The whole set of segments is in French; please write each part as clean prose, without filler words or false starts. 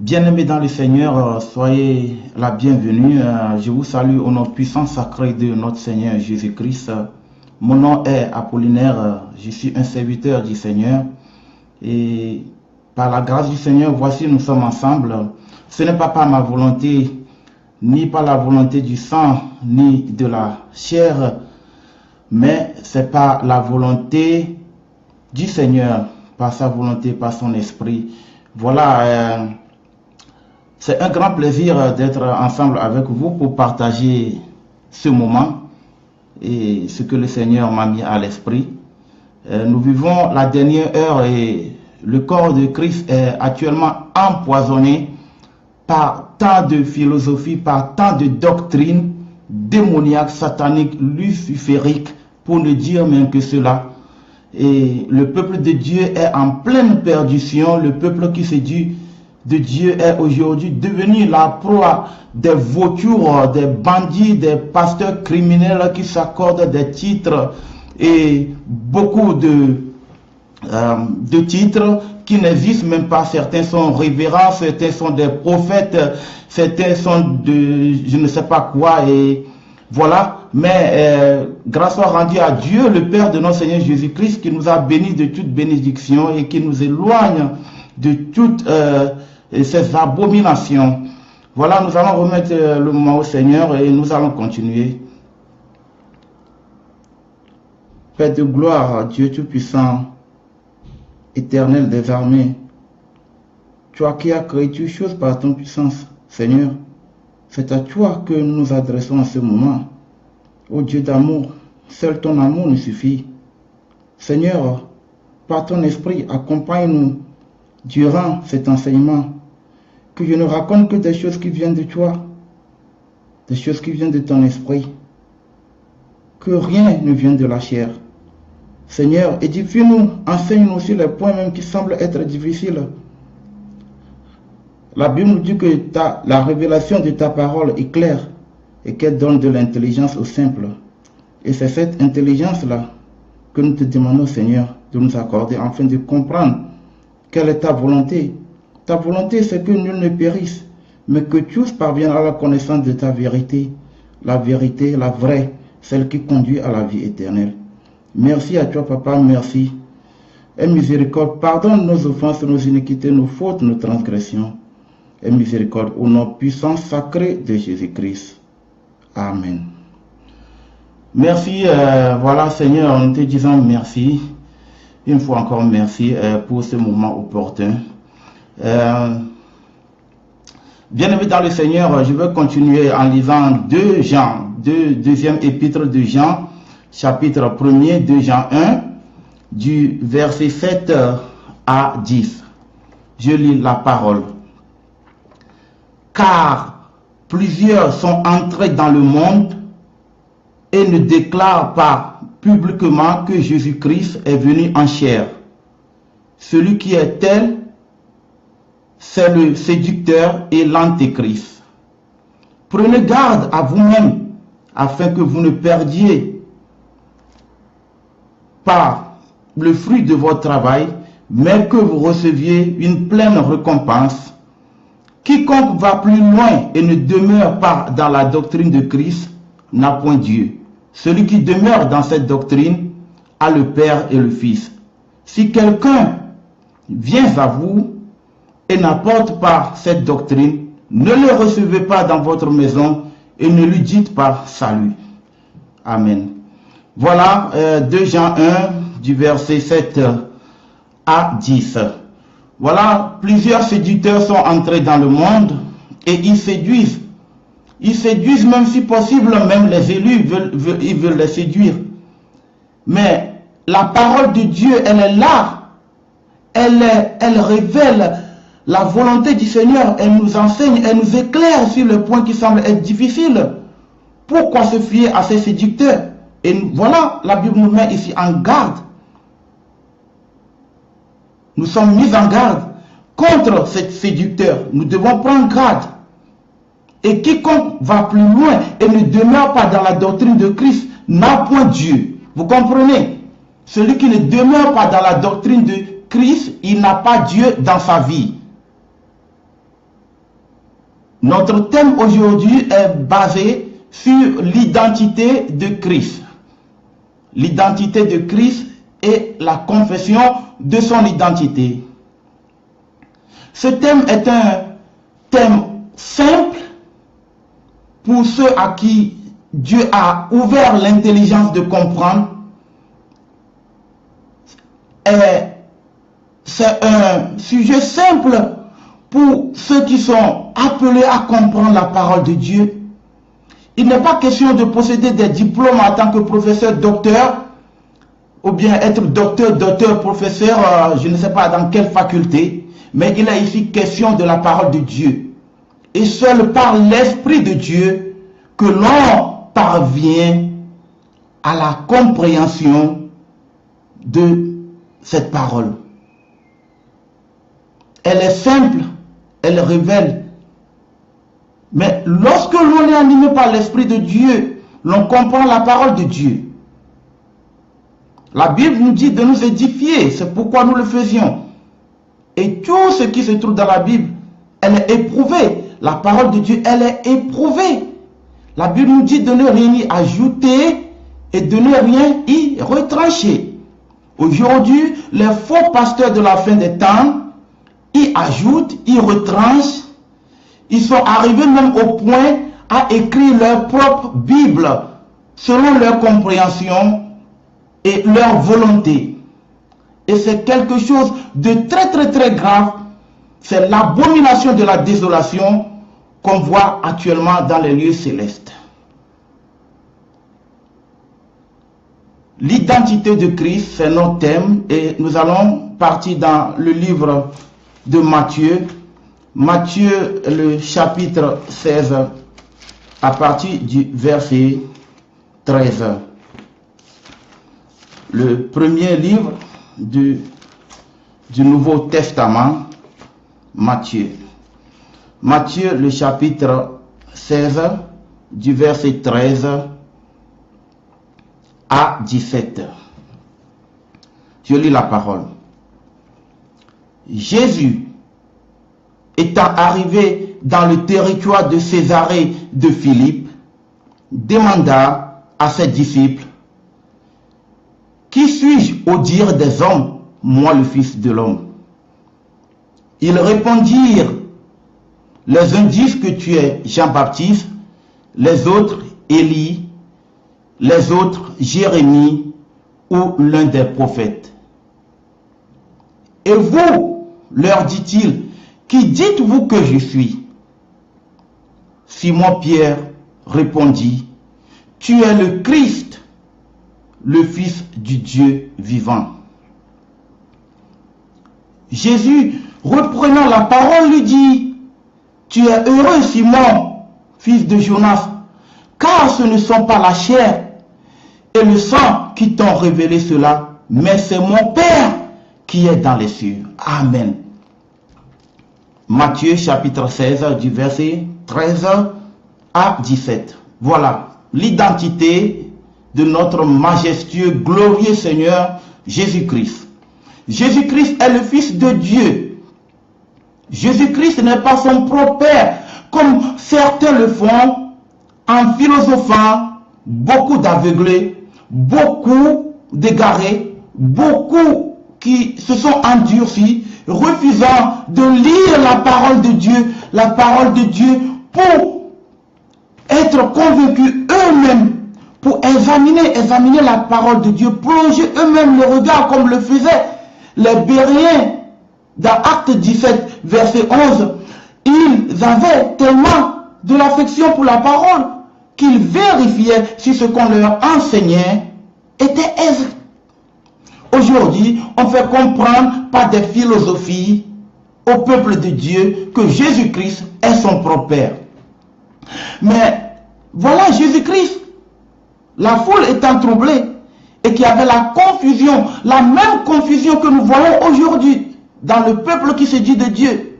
Bien-aimés dans le Seigneur, soyez la bienvenue. Je vous salue au nom puissant sacré de notre Seigneur Jésus-Christ. Mon nom est Apollinaire, je suis un serviteur du Seigneur. Et par la grâce du Seigneur, voici nous sommes ensemble. Ce n'est pas par ma volonté, ni par la volonté du sang, ni de la chair, mais c'est par la volonté du Seigneur, par sa volonté, par son esprit. Voilà. C'est un grand plaisir d'être ensemble avec vous pour partager ce moment et ce que le Seigneur m'a mis à l'esprit. Nous vivons la dernière heure et le corps de Christ est actuellement empoisonné par tant de philosophies, par tant de doctrines démoniaques, sataniques, lucifériques, pour ne dire même que cela. Et le peuple de Dieu est en pleine perdition. Le peuple qui se dit de Dieu est aujourd'hui devenu la proie des vautours, des bandits, des pasteurs criminels qui s'accordent des titres et beaucoup de titres qui n'existent même pas. Certains sont révérends, certains sont des prophètes, certains sont de je ne sais pas quoi, et voilà. Mais grâce soit rendue à Dieu, le Père de notre Seigneur Jésus-Christ, qui nous a bénis de toute bénédiction et qui nous éloigne de toutes ces abominations. Voilà, nous allons remettre le moment au Seigneur et nous allons continuer. Père de gloire, Dieu Tout-Puissant, éternel des armées, toi qui as créé toutes choses par ton puissance, Seigneur, c'est à toi que nous nous adressons en ce moment. Ô Dieu d'amour, seul ton amour nous suffit. Seigneur, par ton esprit, accompagne-nous durant cet enseignement, que je ne raconte que des choses qui viennent de toi, des choses qui viennent de ton esprit, que rien ne vienne de la chair. Seigneur, édifie-nous, enseigne-nous sur les points même qui semblent être difficiles. La Bible nous dit que la révélation de ta parole est claire et qu'elle donne de l'intelligence aux simples. Et c'est cette intelligence-là que nous te demandons, Seigneur, de nous accorder afin de comprendre quelle est ta volonté. Ta volonté, c'est que nul ne périsse, mais que tous parviennent à la connaissance de ta vérité, la vraie, celle qui conduit à la vie éternelle. Merci à toi, Papa, merci. Aie miséricorde, pardonne nos offenses, nos iniquités, nos fautes, nos transgressions. Aie miséricorde au nom puissant, sacré de Jésus-Christ. Amen. Merci, voilà, Seigneur, nous te disons merci. Une fois encore, merci pour ce moment opportun. Bien-aimé dans le Seigneur, je vais continuer en lisant 2 Jean, deuxième épître de Jean, chapitre 1er, 2 Jean 1, du verset 7 à 10. Je lis la parole. Car plusieurs sont entrés dans le monde et ne déclarent pas publiquement que Jésus-Christ est venu en chair. Celui qui est tel, c'est le séducteur et l'antéchrist. Prenez garde à vous-même, afin que vous ne perdiez pas le fruit de votre travail, mais que vous receviez une pleine récompense. Quiconque va plus loin et ne demeure pas dans la doctrine de Christ n'a point Dieu. Celui qui demeure dans cette doctrine a le Père et le Fils. Si quelqu'un vient à vous et n'apporte pas cette doctrine, ne le recevez pas dans votre maison et ne lui dites pas salut. Amen. Voilà 2 Jean 1 du verset 7 à 10. Voilà, plusieurs séducteurs sont entrés dans le monde et ils séduisent. Ils séduisent même si possible, même les élus ils veulent les séduire. Mais la parole de Dieu, elle est là. Elle révèle la volonté du Seigneur. Elle nous enseigne, elle nous éclaire sur le point qui semble être difficile. Pourquoi se fier à ces séducteurs? Et voilà, la Bible nous met ici en garde. Nous sommes mis en garde contre ces séducteurs. Nous devons prendre garde. Et quiconque va plus loin et ne demeure pas dans la doctrine de Christ n'a point Dieu. Vous comprenez? Celui qui ne demeure pas dans la doctrine de Christ, il n'a pas Dieu dans sa vie. Notre thème aujourd'hui est basé sur l'identité de Christ. L'identité de Christ et la confession de son identité. Ce thème est un thème simple pour ceux à qui Dieu a ouvert l'intelligence de comprendre. C'est un sujet simple pour ceux qui sont appelés à comprendre la parole de Dieu. Il n'est pas question de posséder des diplômes en tant que professeur, docteur, ou bien être docteur, professeur, je ne sais pas dans quelle faculté, mais il est ici question de la parole de Dieu. Et seul par l'Esprit de Dieu que l'on parvient à la compréhension de cette parole. Elle est simple, elle révèle. Mais lorsque l'on est animé par l'Esprit de Dieu, l'on comprend la parole de Dieu. La Bible nous dit de nous édifier, c'est pourquoi nous le faisions. Et tout ce qui se trouve dans la Bible, elle est éprouvée. La parole de Dieu, elle est éprouvée. La Bible nous dit de ne rien y ajouter et de ne rien y retrancher. Aujourd'hui, les faux pasteurs de la fin des temps y ajoutent, y retranchent. Ils sont arrivés même au point à écrire leur propre Bible selon leur compréhension et leur volonté. Et c'est quelque chose de très grave. C'est l'abomination de la désolation qu'on voit actuellement dans les lieux célestes. L'identité de Christ, c'est notre thème et nous allons partir dans le livre de Matthieu. Matthieu, le chapitre 16, à partir du verset 13. Le premier livre du Nouveau Testament, Matthieu. Matthieu, le chapitre 16, du verset 13 à 17. Je lis la parole. Jésus, étant arrivé dans le territoire de Césarée de Philippe, demanda à ses disciples, « Qui suis-je au dire des hommes, moi le Fils de l'homme » Ils répondirent, « Les uns disent que tu es Jean-Baptiste, les autres Élie, les autres Jérémie ou l'un des prophètes. » Et vous, leur dit-il, qui dites-vous que je suis? Simon-Pierre répondit, tu es le Christ, le Fils du Dieu vivant. Jésus, reprenant la parole, lui dit, tu es heureux, Simon, fils de Jonas, car ce ne sont pas la chair et le sang qui t'ont révélé cela, mais c'est mon Père qui est dans les cieux. Amen. Matthieu chapitre 16 du verset 13 à 17. Voilà l'identité de notre majestueux, glorieux Seigneur Jésus-Christ. Jésus-Christ est le Fils de Dieu. Jésus-Christ n'est pas son propre Père, comme certains le font en philosophant, beaucoup d'aveuglés, beaucoup d'égarés, beaucoup qui se sont endurcis, refusant de lire la parole de Dieu pour être convaincus eux-mêmes, pour examiner la parole de Dieu, plonger eux-mêmes le regard comme le faisaient les Béréens dans Acte 17, verset 11. Ils avaient tellement de l'affection pour la parole qu'ils vérifiaient si ce qu'on leur enseignait était exact. Aujourd'hui, on fait comprendre par des philosophies au peuple de Dieu que Jésus-Christ est son propre Père. Mais voilà Jésus-Christ, la foule étant troublée et qui avait la confusion, la même confusion que nous voyons aujourd'hui dans le peuple qui se dit de Dieu.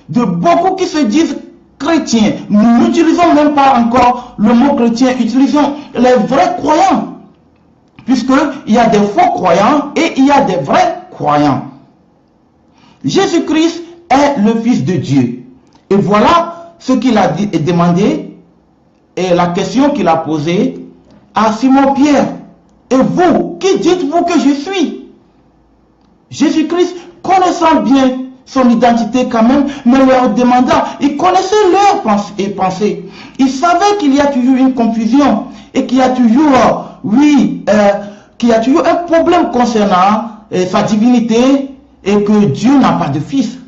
De beaucoup qui se disent chrétiens. Nous n'utilisons même pas encore le mot chrétien, utilisons les vrais croyants. Puisqu'il y a des faux croyants et il y a des vrais croyants. Jésus-Christ est le Fils de Dieu. Et voilà ce qu'il a demandé et la question qu'il a posée à Simon-Pierre. Et vous, qui dites-vous que je suis? Jésus-Christ, connaissant bien son identité quand même, mais leur demandant, il connaissait leurs pensées. Il savait qu'il y a toujours une confusion et qu'il y a toujours, qu'il y a toujours un problème concernant sa divinité et que Dieu n'a pas de fils.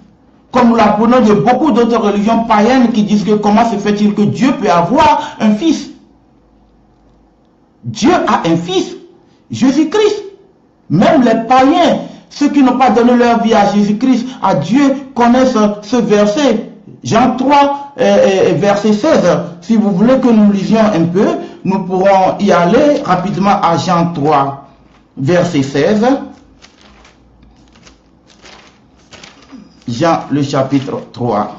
Comme nous l'apprenons de beaucoup d'autres religions païennes qui disent que comment se fait-il que Dieu peut avoir un fils? Dieu a un fils, Jésus-Christ. Même les païens, ceux qui n'ont pas donné leur vie à Jésus-Christ, à Dieu, connaissent ce verset. Jean 3, verset 16. Si vous voulez que nous lisions un peu, nous pourrons y aller rapidement à Jean 3, verset 16. Jean, le chapitre 3,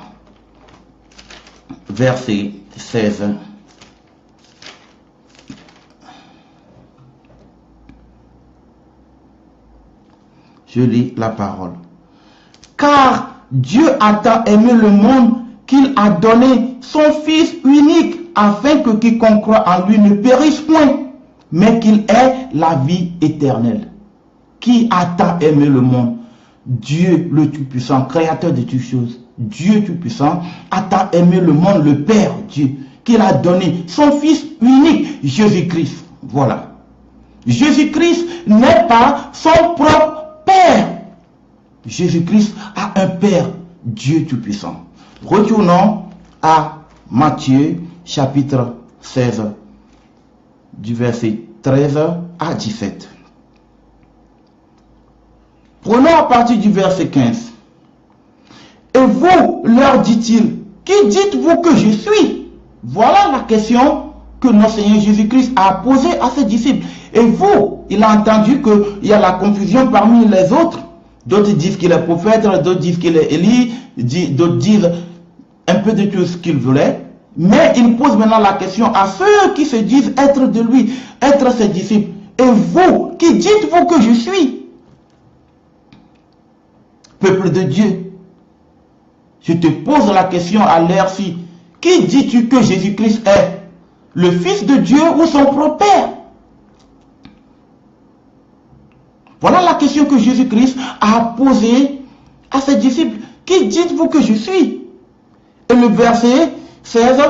verset 16. Je lis la parole. Car Dieu a tant aimé le monde qu'il a donné son Fils unique afin que quiconque croit en lui ne périsse point, mais qu'il ait la vie éternelle. Qui a tant aimé le monde? Dieu le Tout-Puissant, créateur de toutes choses. Dieu Tout-Puissant a tant aimé le monde, le Père Dieu, qu'il a donné son Fils unique, Jésus-Christ. Voilà. Jésus-Christ n'est pas son propre Père. Jésus-Christ a un Père, Dieu Tout-Puissant. Retournons à Matthieu chapitre 16, du verset 13 à 17. Prenons à partir du verset 15. Et vous, leur dit-il, qui dites-vous que je suis? Voilà la question que notre Seigneur Jésus-Christ a posée à ses disciples. Et vous, il a entendu qu'il y a la confusion parmi les autres. D'autres disent qu'il est prophète, d'autres disent qu'il est Élie, d'autres disent un peu de tout ce qu'ils voulaient. Mais il pose maintenant la question à ceux qui se disent être de lui, être ses disciples. Et vous, qui dites-vous que je suis? Peuple de Dieu, je te pose la question à l'heure-ci. Qui dis-tu que Jésus-Christ est? Le Fils de Dieu ou son propre Père? Voilà la question que Jésus-Christ a posée à ses disciples. Qui dites-vous que je suis? Et le verset 16,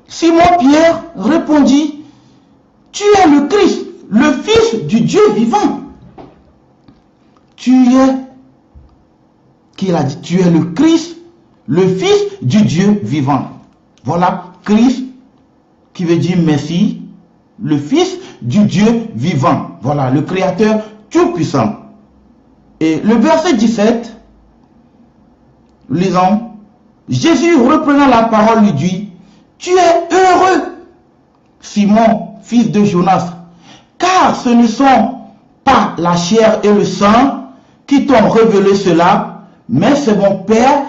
Simon-Pierre répondit, tu es le Christ, le Fils du Dieu vivant. Tu es, qu'il a dit, tu es le Christ, le Fils du Dieu vivant. Voilà, Christ, qui veut dire Messie, le Fils du Dieu vivant. Voilà, le Créateur tout-puissant. Et le verset 17, lisons. Jésus, reprenant la parole, lui dit, tu es heureux, Simon, fils de Jonas, car ce ne sont pas la chair et le sang qui t'ont révélé cela, mais c'est mon Père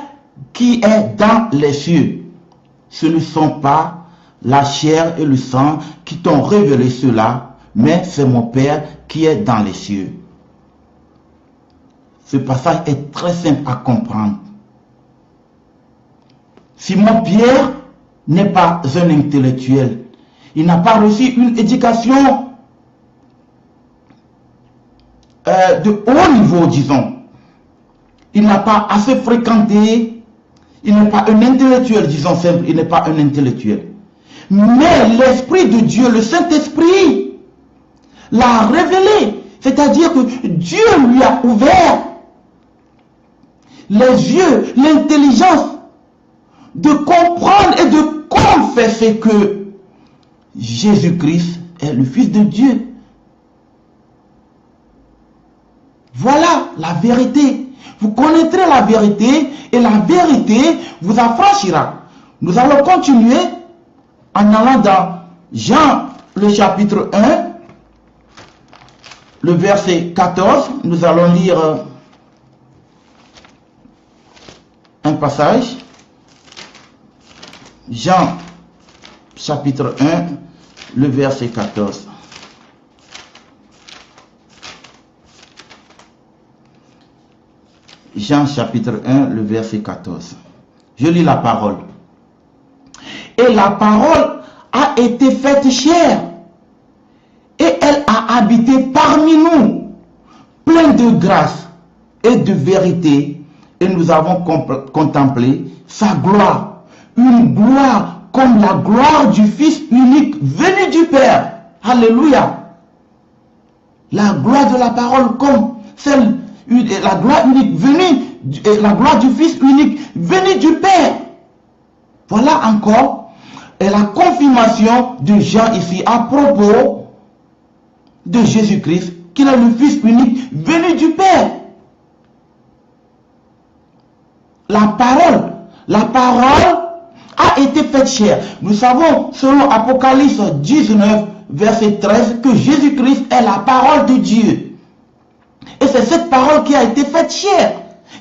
qui est dans les cieux. Ce ne sont pas la chair et le sang qui t'ont révélé cela, mais c'est mon Père qui est dans les cieux. Ce passage est très simple à comprendre. Simon-Pierre n'est pas un intellectuel. Il n'a pas reçu une éducation de haut niveau, disons. Il n'a pas assez fréquenté. Il n'est pas un intellectuel, disons simple. Il n'est pas un intellectuel. Mais l'Esprit de Dieu, le Saint-Esprit, l'a révélé. C'est-à-dire que Dieu lui a ouvert les yeux, l'intelligence, de comprendre et de confesser que Jésus-Christ est le Fils de Dieu. Voilà la vérité. Vous connaîtrez la vérité et la vérité vous affranchira. Nous allons continuer en allant dans Jean, le chapitre 1, le verset 14. Nous allons lire un passage. Jean, chapitre 1, le verset 14. Jean, chapitre 1, le verset 14. Je lis la parole. Et la parole a été faite chair. Et elle a habité parmi nous, pleine de grâce et de vérité. Et nous avons contemplé sa gloire. Une gloire comme la gloire du Fils unique venu du Père. Alléluia. La gloire de la parole comme celle, la gloire unique venue, la gloire du Fils unique venu du Père. Voilà encore la confirmation de Jean ici à propos de Jésus-Christ, qu'il est le Fils unique venu du Père. La parole a été faite chair. Nous savons, selon Apocalypse 19, verset 13, que Jésus-Christ est la parole de Dieu. Et c'est cette parole qui a été faite chair,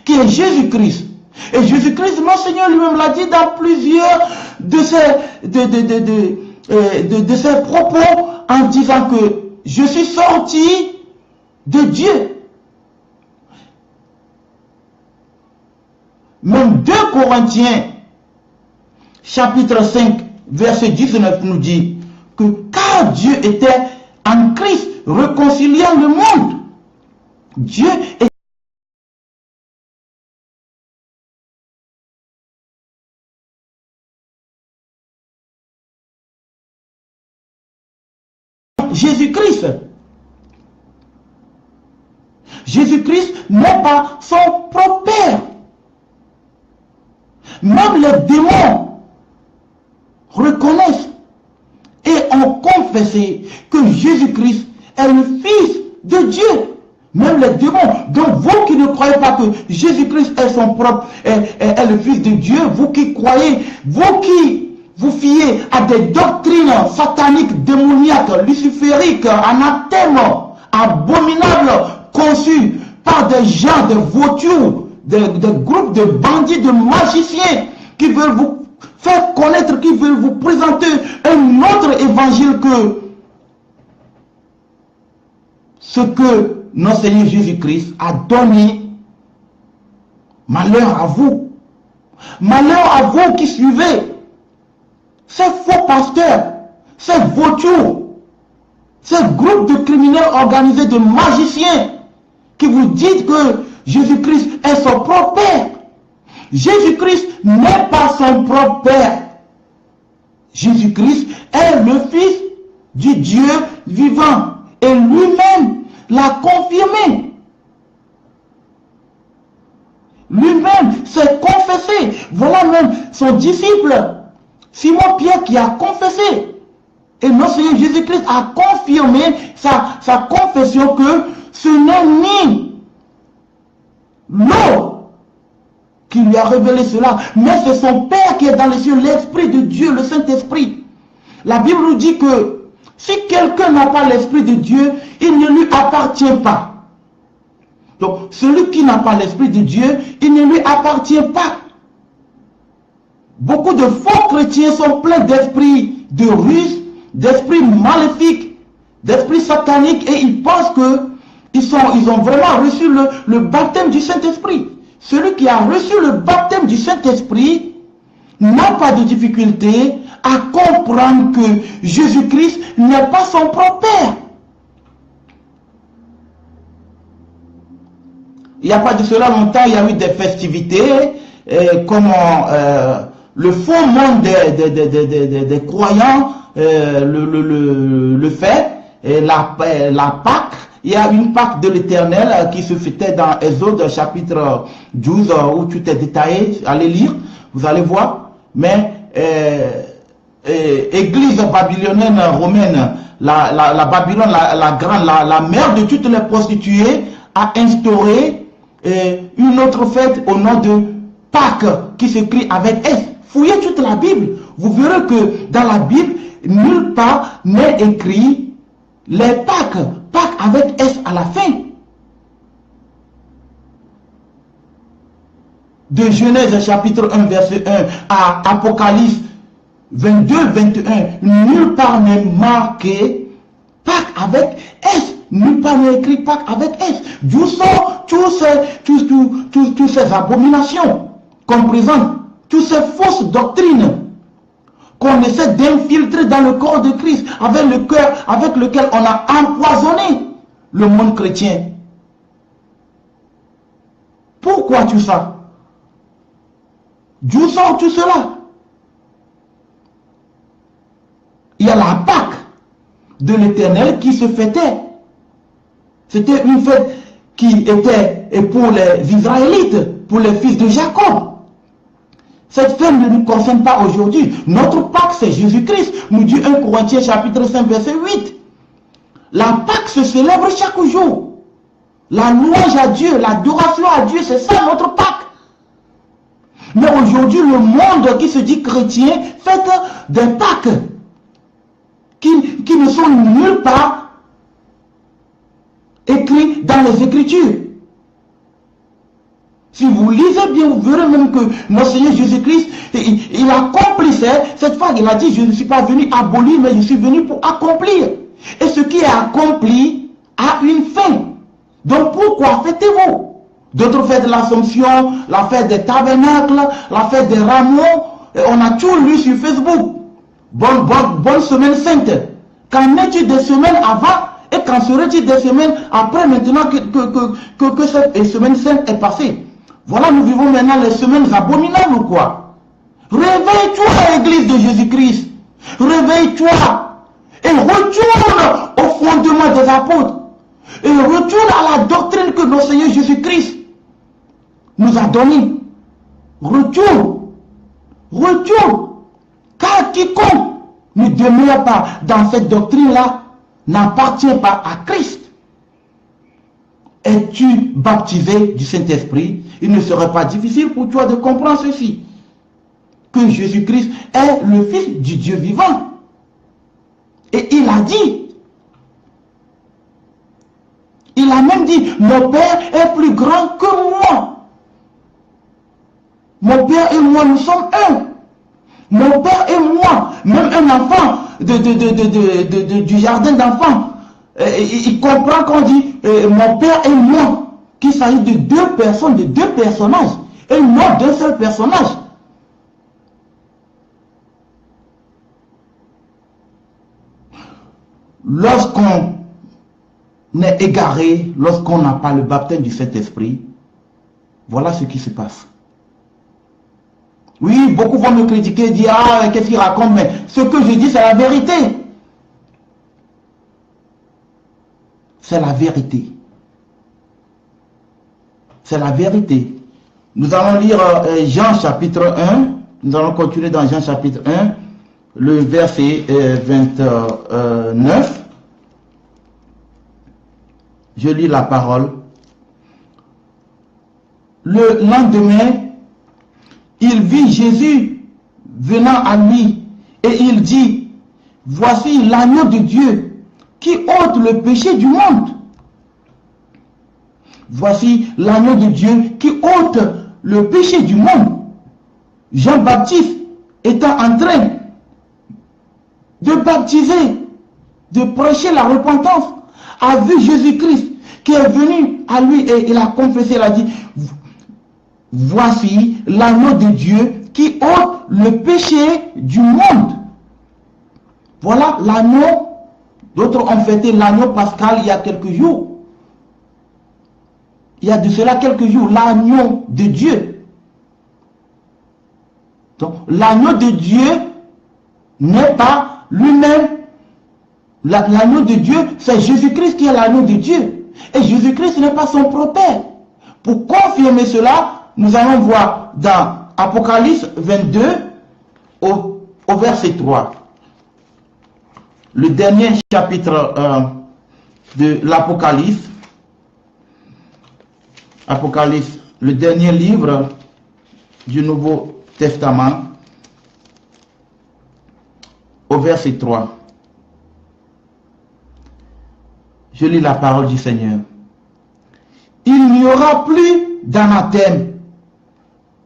qui est Jésus-Christ. Et Jésus-Christ, mon Seigneur lui-même l'a dit dans plusieurs de ses propos, en disant que je suis sorti de Dieu. Même 2 Corinthiens, chapitre 5, verset 19 nous dit que car Dieu était en Christ réconciliant le monde. Dieu est Jésus-Christ. Jésus-Christ n'est pas son propre Père. Même les démons reconnaissent et ont confessé que Jésus-Christ est le Fils de Dieu. Même les démons. Donc vous qui ne croyez pas que Jésus-Christ est son propre, est le Fils de Dieu, vous qui croyez, vous qui vous fiez à des doctrines sataniques, démoniaques, lucifériques, anathèmes, abominables, conçues par des gens, des vautours, des groupes de bandits, de magiciens qui veulent vous faire connaître, qui veulent vous présenter un autre évangile que ce que notre Seigneur Jésus-Christ a donné. Malheur à vous. Malheur à vous qui suivez ces faux pasteurs, ces vautours, ces groupes de criminels organisés, de magiciens, qui vous disent que Jésus-Christ est son propre Père. Jésus-Christ n'est pas son propre Père. Jésus-Christ est le Fils du Dieu vivant. Et lui-même l'a confirmé. Lui-même s'est confessé. Voilà même son disciple, Simon-Pierre, qui a confessé. Et notre Seigneur Jésus-Christ a confirmé sa confession que ce n'est ni l'eau qui lui a révélé cela, mais c'est son Père qui est dans les cieux, l'Esprit de Dieu, le Saint-Esprit. La Bible nous dit que si quelqu'un n'a pas l'Esprit de Dieu, il ne lui appartient pas. Donc, celui qui n'a pas l'Esprit de Dieu, il ne lui appartient pas. Beaucoup de faux chrétiens sont pleins d'esprits de ruse, d'esprits maléfiques, d'esprits sataniques, et ils pensent qu'ils ont vraiment reçu le baptême du Saint-Esprit. Celui qui a reçu le baptême du Saint-Esprit n'a pas de difficulté à comprendre que Jésus-Christ n'est pas son propre Père. Il n'y a pas de cela longtemps, il y a eu des festivités, comme le faux monde des croyants le fait, et la Pâque. Il y a une Pâque de l'Éternel qui se fêtait dans Exode chapitre 12, où tout est détaillé. Allez lire, vous allez voir. Mais église babylonienne romaine, la Babylone, la grande, la mère de toutes les prostituées, a instauré une autre fête au nom de Pâques, qui s'écrit avec S. Fouillez toute la Bible, vous verrez que dans la Bible, nulle part n'est écrit les Pâques, Pâques avec S à la fin. De Genèse chapitre 1 verset 1 à Apocalypse 22, 21, nulle part n'est marqué Pâques avec S. Nulle part n'est écrit Pâques avec S. D'où sont toutes ces abominations qu'on présente, toutes ces fausses doctrines. qu'on essaie d'infiltrer dans le corps de Christ, avec lequel on a empoisonné le monde chrétien. Pourquoi tout ça? D'où sort tout cela? Il y a la Pâque de l'Éternel qui se fêtait. C'était une fête qui était pour les Israélites, pour les fils de Jacob. Cette fête ne nous concerne pas aujourd'hui. Notre Pâque, c'est Jésus-Christ, nous dit 1 Corinthiens chapitre 5, verset 8. La Pâque se célèbre chaque jour. La louange à Dieu, l'adoration à Dieu, c'est ça notre Pâque. Mais aujourd'hui, le monde qui se dit chrétien fête des Pâques qui ne sont nulle part écrits dans les Écritures. Si vous lisez bien, vous verrez même que notre Seigneur Jésus-Christ, il accomplissait, cette fois il a dit, je ne suis pas venu abolir, mais je suis venu pour accomplir. Et ce qui est accompli a une fin. Donc pourquoi fêtez-vous? D'autres fêtes l'Assomption, la fête des tabernacles, la fête des rameaux, et on a tout lu sur Facebook. Bonne semaine sainte. Qu'en est-il des semaines avant et qu'en serait-il des semaines après maintenant que cette semaine sainte est passée? Voilà, nous vivons maintenant les semaines abominables ou quoi? Réveille-toi, Église de Jésus-Christ. Réveille-toi et retourne au fondement des apôtres. Et retourne à la doctrine que notre Seigneur Jésus-Christ nous a donnée. Retourne. Car quiconque ne demeure pas dans cette doctrine-là n'appartient pas à Christ. Es-tu baptisé du Saint-Esprit? Il ne serait pas difficile pour toi de comprendre ceci. Que Jésus-Christ est le Fils du Dieu vivant. Et il a dit. Il a même dit, mon Père est plus grand que moi. Mon Père et moi, nous sommes un. Mon Père et moi, même un enfant du jardin d'enfants, il comprend qu'on dit mon Père et moi, qu'il s'agit de deux personnes, de deux personnages, et non d'un seul personnage. Lorsqu'on est égaré, lorsqu'on n'a pas le baptême du Saint-Esprit, voilà ce qui se passe. Oui, beaucoup vont me critiquer, dire, ah, qu'est-ce qu'il raconte, mais ce que je dis, c'est la vérité. C'est la vérité. C'est la vérité. Nous allons lire Jean chapitre 1, nous allons continuer dans Jean chapitre 1, le verset 29. Je lis la parole. Le lendemain, il vit Jésus venant à lui et il dit, voici l'agneau de Dieu qui ôte le péché du monde. Voici l'agneau de Dieu qui ôte le péché du monde. Jean-Baptiste étant en train de baptiser, de prêcher la repentance, a vu Jésus-Christ qui est venu à lui et il a confessé, il a dit, voici l'agneau de Dieu qui ôte le péché du monde. Voilà l'agneau. D'autres ont fêté l'agneau pascal il y a quelques jours. Il y a de cela quelques jours, l'agneau de Dieu. Donc l'agneau de Dieu n'est pas lui-même. L'agneau de Dieu, c'est Jésus-Christ qui est l'agneau de Dieu. Et Jésus-Christ n'est pas son propre Père. Pour confirmer cela, nous allons voir dans Apocalypse 22 au verset 3. Le dernier chapitre de l'Apocalypse. Apocalypse, le dernier livre du Nouveau Testament, au verset 3. Je lis la parole du Seigneur. Il n'y aura plus d'anathème.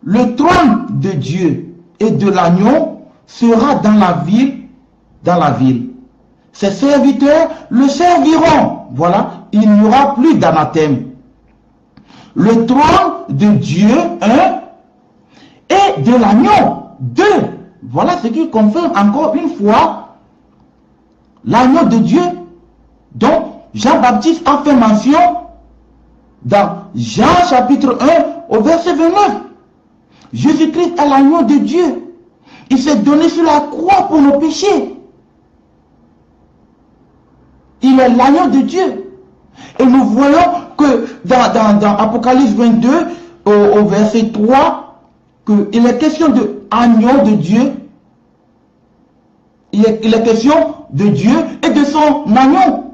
Le trône de Dieu et de l'agneau sera dans la ville. Ses serviteurs le serviront. Voilà, il n'y aura plus d'anathème. Le trône de Dieu, un, et de l'agneau, deux. Voilà ce qui confirme encore une fois l'agneau de Dieu dont Jean-Baptiste a fait mention dans Jean chapitre 1 au verset 29. Jésus-Christ est l'agneau de Dieu. Il s'est donné sur la croix pour nos péchés. Il est l'agneau de Dieu. Et nous voyons que dans Apocalypse 22, au verset 3, qu'il est question de agneau de Dieu. Il est question de Dieu et de son agneau.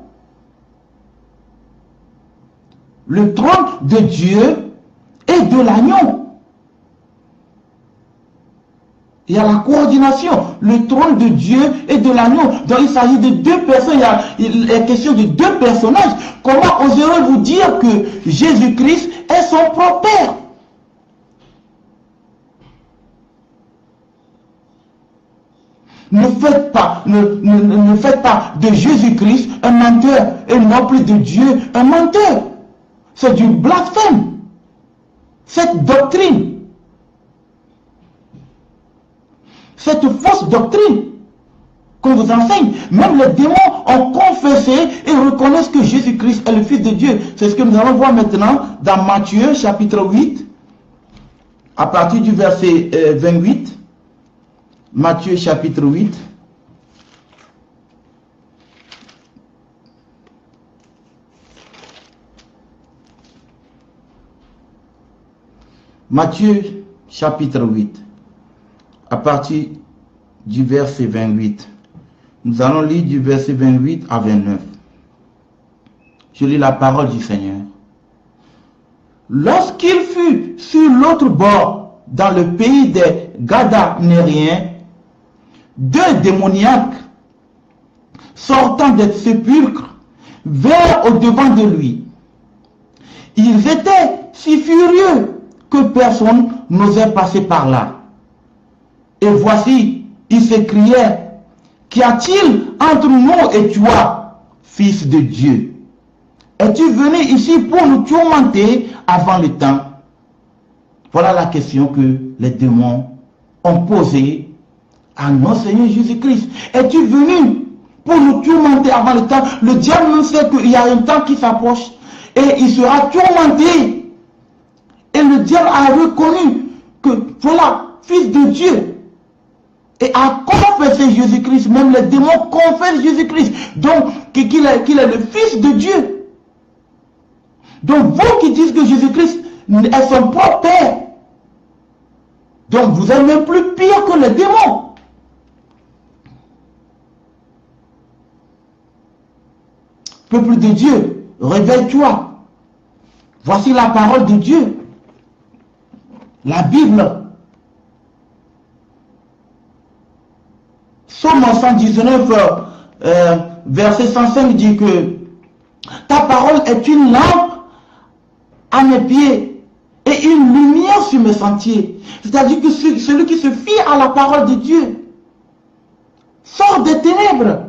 Le trône de Dieu et de l'agneau. Il y a la coordination, le trône de Dieu et de l'agneau. Donc il s'agit de deux personnes, il est question de deux personnages. Comment oserez-vous dire que Jésus-Christ est son propre Père? Ne faites pas de Jésus-Christ un menteur et non plus de Dieu un menteur. C'est du blasphème. Cette doctrine, cette fausse doctrine qu'on vous enseigne, même les démons ont confessé et reconnaissent que Jésus-Christ est le Fils de Dieu. C'est ce que nous allons voir maintenant dans Matthieu chapitre 8, à partir du verset 28. Matthieu chapitre 8. Matthieu chapitre 8, à partir du verset 28. Nous allons lire du verset 28 à 29. Je lis la parole du Seigneur. Lorsqu'il fut sur l'autre bord, dans le pays des Gadanéens, deux démoniaques sortant des sépulcres vinrent au-devant de lui. Ils étaient si furieux que personne n'osait passer par là. Et voici, ils s'écriaient, qu'y a-t-il entre nous et toi, Fils de Dieu? Es-tu venu ici pour nous tourmenter avant le temps? Voilà la question que les démons ont posée à notre Seigneur Jésus-Christ. Es-tu venu pour nous tourmenter avant le temps? Le diable même sait qu'il y a un temps qui s'approche et il sera tourmenté. Et le diable a reconnu que voilà, Fils de Dieu. Et a confessé Jésus-Christ. Même les démons confessent Jésus-Christ. Donc, qu'il est le Fils de Dieu. Donc, vous qui dites que Jésus-Christ est son propre Père, donc vous êtes même plus pire que les démons. Peuple de Dieu, réveille-toi. Voici la parole de Dieu. La Bible. Psaume 119, verset 105 dit que ta parole est une lampe à mes pieds et une lumière sur mes sentiers. C'est-à-dire que celui qui se fie à la parole de Dieu sort des ténèbres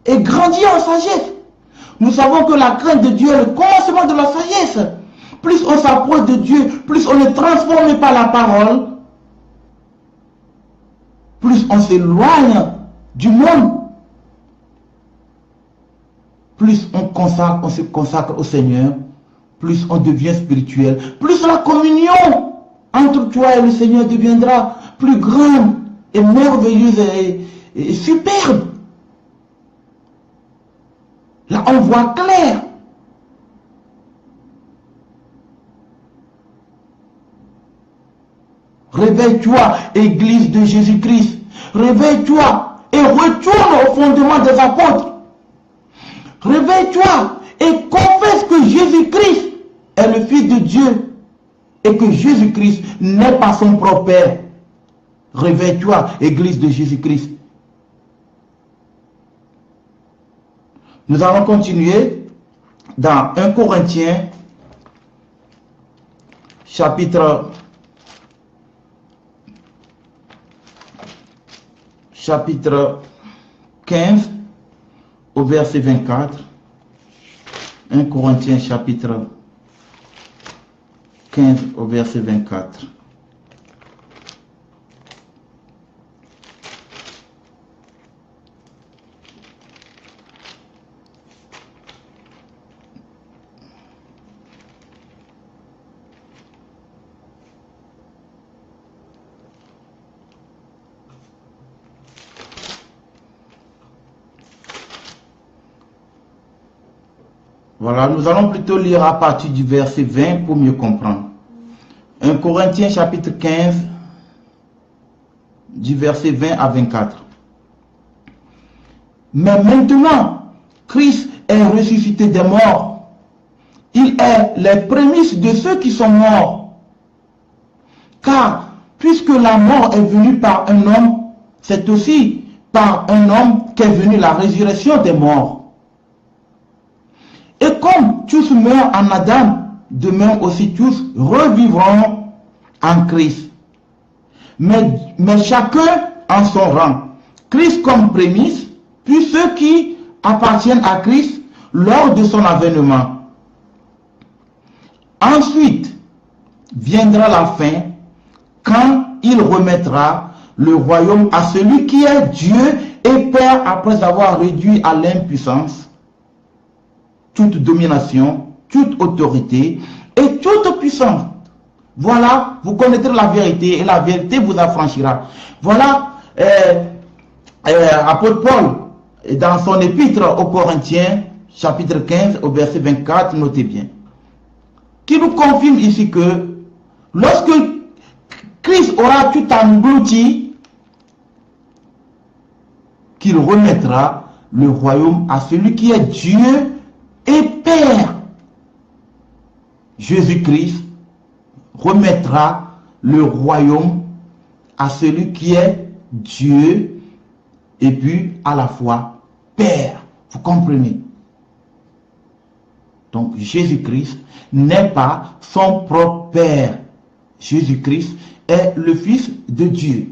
et grandit en sagesse. Nous savons que la crainte de Dieu est le commencement de la sagesse. Plus on s'approche de Dieu, plus on est transformé par la parole, plus on s'éloigne du monde, plus on se consacre au Seigneur, plus on devient spirituel, plus la communion entre toi et le Seigneur deviendra plus grande et merveilleuse et superbe. Là, on voit clair. Réveille-toi, Église de Jésus-Christ. Réveille-toi et retourne au fondement des apôtres. Réveille-toi et confesse que Jésus-Christ est le Fils de Dieu et que Jésus-Christ n'est pas son propre Père. Réveille-toi, Église de Jésus-Christ. Nous allons continuer dans 1 Corinthiens, chapitre 15, au verset 24. 1 Corinthiens, chapitre 15 au verset 24. Voilà, nous allons plutôt lire à partir du verset 20 pour mieux comprendre. 1 Corinthiens chapitre 15, du verset 20 à 24. Mais maintenant, Christ est ressuscité des morts. Il est les prémices de ceux qui sont morts. Car, puisque la mort est venue par un homme, c'est aussi par un homme qu'est venue la résurrection des morts. Et comme tous meurent en Adam, de même aussi tous revivront en Christ. Mais chacun en son rang. Christ comme prémisse, puis ceux qui appartiennent à Christ lors de son avènement. Ensuite, viendra la fin, quand il remettra le royaume à celui qui est Dieu et Père après avoir réduit à l'impuissance toute domination, toute autorité et toute puissance. Voilà, vous connaîtrez la vérité et la vérité vous affranchira. Voilà, apôtre Paul, dans son épître aux Corinthiens, chapitre 15, au verset 24, notez bien, qui nous confirme ici que lorsque Christ aura tout englouti, qu'il remettra le royaume à celui qui est Dieu et Père. Jésus-Christ remettra le royaume à celui qui est Dieu et puis à la fois Père. Vous comprenez? Donc Jésus-Christ n'est pas son propre Père. Jésus-Christ est le Fils de Dieu.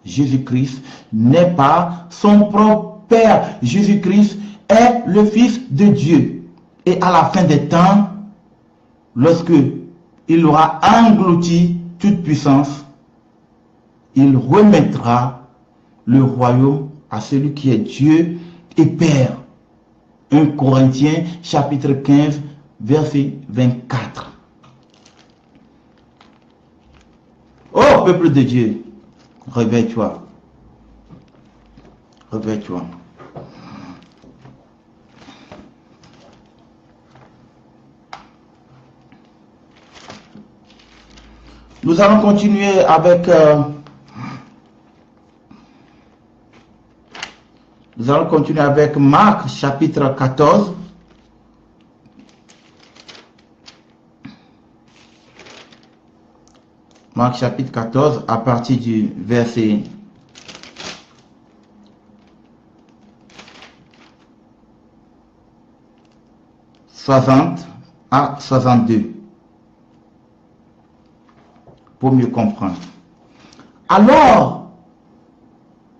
Jésus-Christ n'est pas son propre Père. Jésus-Christ est le Fils de Dieu. Et à la fin des temps, lorsque il aura englouti toute puissance, il remettra le royaume à celui qui est Dieu et Père. 1 Corinthiens chapitre 15, verset 24. Oh peuple de Dieu, réveille-toi. Réveille-toi. Nous allons continuer avec Marc chapitre 14. Marc chapitre 14 à partir du verset 60 à 62. Pour mieux comprendre. Alors,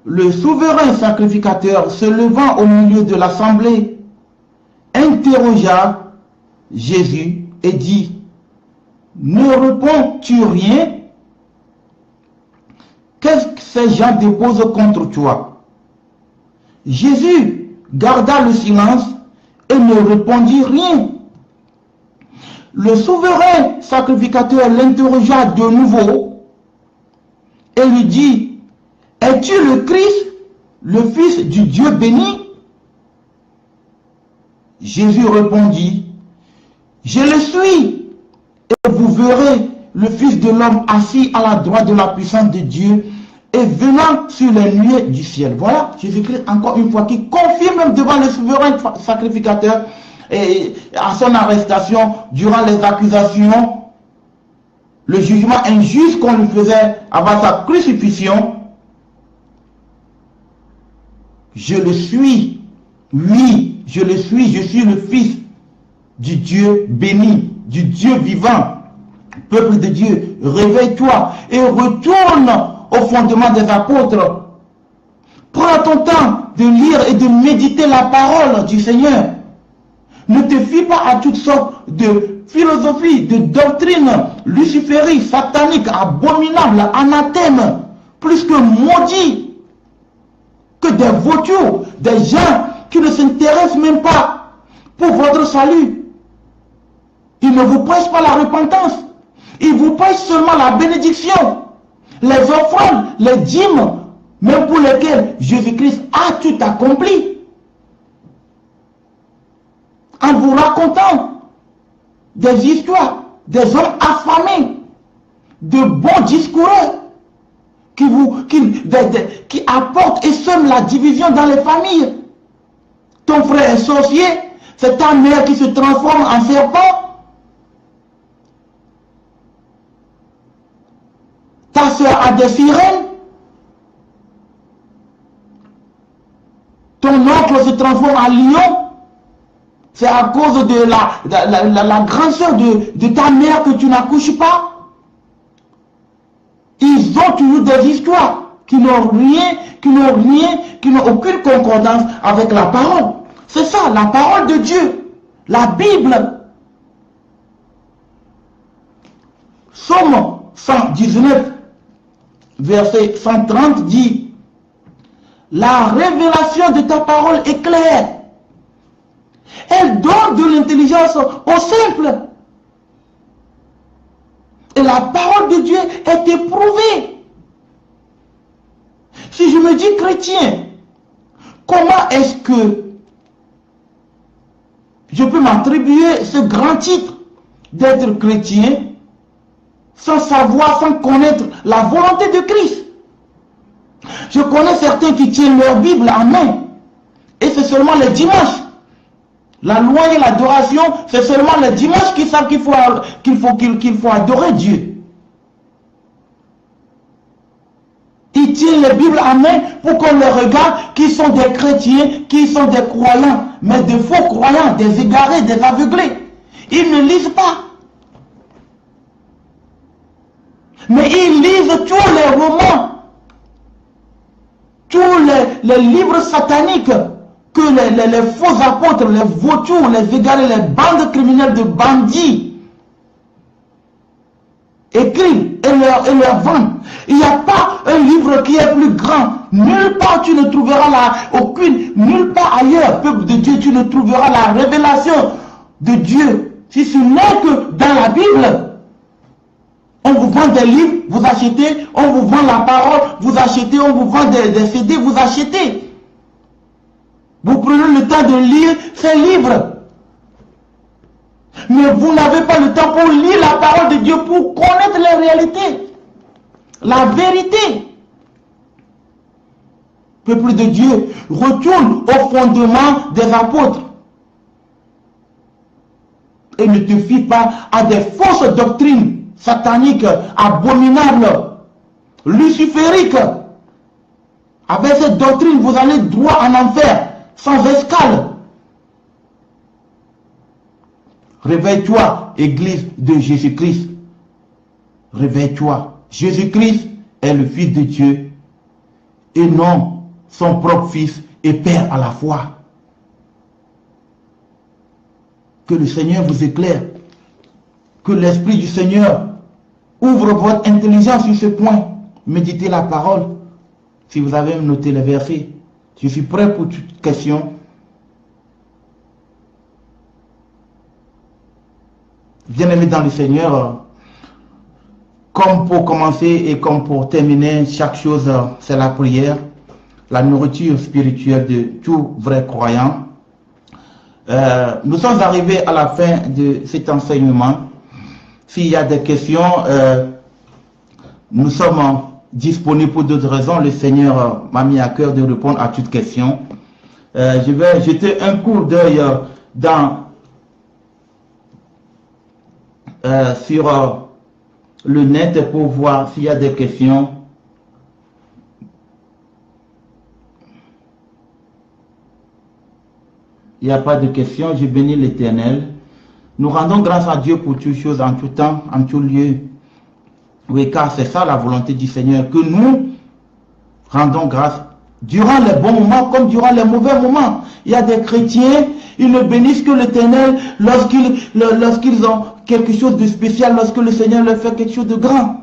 le souverain sacrificateur, se levant au milieu de l'assemblée, interrogea Jésus et dit, ne réponds-tu rien? Qu'est-ce que ces gens déposent contre toi? Jésus garda le silence et ne répondit rien. Le souverain sacrificateur l'interrogea de nouveau et lui dit, es-tu le Christ, le Fils du Dieu béni? Jésus répondit, je le suis, et vous verrez le Fils de l'homme assis à la droite de la puissance de Dieu et venant sur les nuées du ciel. Voilà, Jésus-Christ encore une fois qui confirme même devant le souverain sacrificateur et à son arrestation durant les accusations, le jugement injuste qu'on lui faisait avant sa crucifixion. Je le suis, oui, je le suis, je suis le Fils du Dieu béni, du Dieu vivant. Peuple de Dieu, réveille-toi et retourne au fondement des apôtres. Prends ton temps de lire et de méditer la parole du Seigneur. Ne te fie pas à toutes sortes de philosophies, de doctrines lucifériques, sataniques, abominables, anathèmes, plus que maudits, que des vautours, des gens qui ne s'intéressent même pas pour votre salut. Ils ne vous prêchent pas la repentance. Ils vous prêchent seulement la bénédiction, les offrandes, les dîmes, même pour lesquels Jésus-Christ a tout accompli. En vous racontant des histoires, des hommes affamés, de bons discours qui apportent et sèment la division dans les familles. Ton frère est sorcier, c'est ta mère qui se transforme en serpent. Ta soeur a des sirènes. Ton oncle se transforme en lion. C'est à cause de la grande soeur de ta mère que tu n'accouches pas. Ils ont toujours des histoires qui n'ont aucune concordance avec la parole. C'est ça, la parole de Dieu, la Bible. Psaume 119, verset 130 dit: la révélation de ta parole est claire. Elle donne de l'intelligence aux simples. Et la parole de Dieu est éprouvée. Si je me dis chrétien, comment est-ce que je peux m'attribuer ce grand titre d'être chrétien sans savoir, sans connaître la volonté de Christ? Je connais certains qui tiennent leur Bible en main et c'est seulement les dimanches. La loi et l'adoration, c'est seulement les dimanches qui savent qu'il faut adorer Dieu. Ils tiennent les Bibles en main pour qu'on les regarde, qui sont des chrétiens, qui sont des croyants, mais de faux croyants, des égarés, des aveuglés. Ils ne lisent pas. Mais ils lisent tous les romans, tous les livres sataniques que les faux apôtres, les vautours, les égarés, les bandes criminelles de bandits écrivent et leur vendent. Il n'y a pas un livre qui est plus grand. Nulle part tu ne trouveras nulle part ailleurs, peuple de Dieu, tu ne trouveras la révélation de Dieu, si ce n'est que dans la Bible. On vous vend des livres, vous achetez. On vous vend la parole, vous achetez. On vous vend des CD, vous achetez. Vous prenez le temps de lire ces livres. Mais vous n'avez pas le temps pour lire la parole de Dieu, pour connaître les réalités, la vérité. Peuple de Dieu, retourne au fondement des apôtres. Et ne te fie pas à des fausses doctrines sataniques, abominables, lucifériques. Avec cette doctrine, vous allez droit en enfer, sans escale. Réveille-toi, Église de Jésus-Christ. Réveille-toi. Jésus-Christ est le Fils de Dieu et non son propre Fils et Père à la fois. Que le Seigneur vous éclaire. Que l'Esprit du Seigneur ouvre votre intelligence sur ce point. Méditez la parole. Si vous avez noté les versets, je suis prêt pour toute question. Bien-aimés dans le Seigneur, comme pour commencer et comme pour terminer, chaque chose, c'est la prière, la nourriture spirituelle de tout vrai croyant. Nous sommes arrivés à la fin de cet enseignement. S'il y a des questions, nous sommes disponibles pour d'autres raisons. Le Seigneur m'a mis à cœur de répondre à toutes questions. Je vais jeter un coup d'œil sur le net pour voir s'il y a des questions. Il n'y a pas de questions. Je bénis l'Éternel. Nous rendons grâce à Dieu pour toutes choses, en tout temps, en tout lieu. Oui, car c'est ça la volonté du Seigneur, que nous rendons grâce Durant les bons moments comme durant les mauvais moments. Il y a des chrétiens, ils ne bénissent que l'Éternel lorsqu'ils ont quelque chose de spécial, lorsque le Seigneur leur fait quelque chose de grand.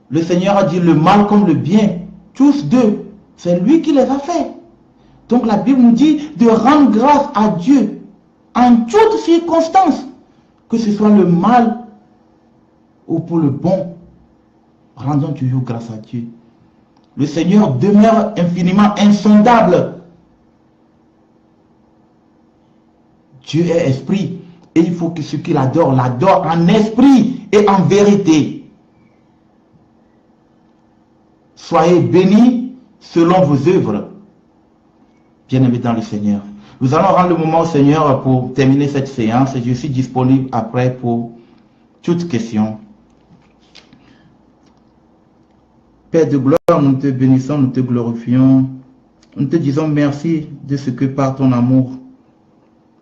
Le Seigneur a dit le mal comme le bien, tous deux, c'est lui qui les a fait. Donc la Bible nous dit de rendre grâce à Dieu en toutes circonstances, que ce soit le mal ou pour le bon. Rendons toujours grâce à Dieu. Le Seigneur demeure infiniment insondable. Dieu est esprit et il faut que ceux qui l'adorent en esprit et en vérité. Soyez bénis selon vos œuvres. Bien-aimés dans le Seigneur. Nous allons rendre le moment au Seigneur pour terminer cette séance. Je suis disponible après pour toute question. Père de gloire, nous te bénissons, nous te glorifions. Nous te disons merci de ce que par ton amour,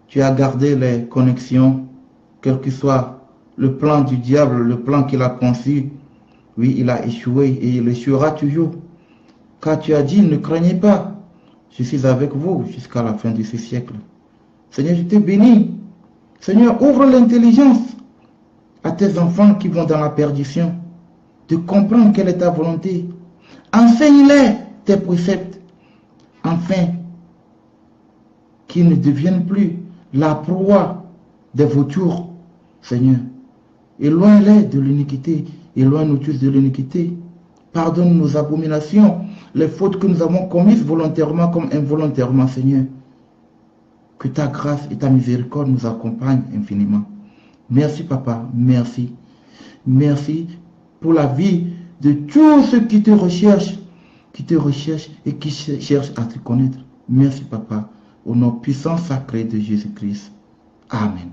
tu as gardé les connexions, quel que soit le plan du diable, le plan qu'il a conçu. Oui, il a échoué et il échouera toujours. Car tu as dit, ne craignez pas, je suis avec vous jusqu'à la fin de ce siècle. Seigneur, je te bénis. Seigneur, ouvre l'intelligence à tes enfants qui vont dans la perdition, de comprendre quelle est ta volonté. Enseigne-les tes préceptes, afin qu'ils ne deviennent plus la proie des vautours, Seigneur. Éloigne-les de l'iniquité, éloigne-nous tous de l'iniquité. Pardonne nos abominations, les fautes que nous avons commises volontairement comme involontairement, Seigneur. Que ta grâce et ta miséricorde nous accompagnent infiniment. Merci, Papa, merci. Merci pour la vie de tous ceux qui te recherchent et qui cherchent à te connaître. Merci, Papa, au nom puissant sacré de Jésus-Christ. Amen.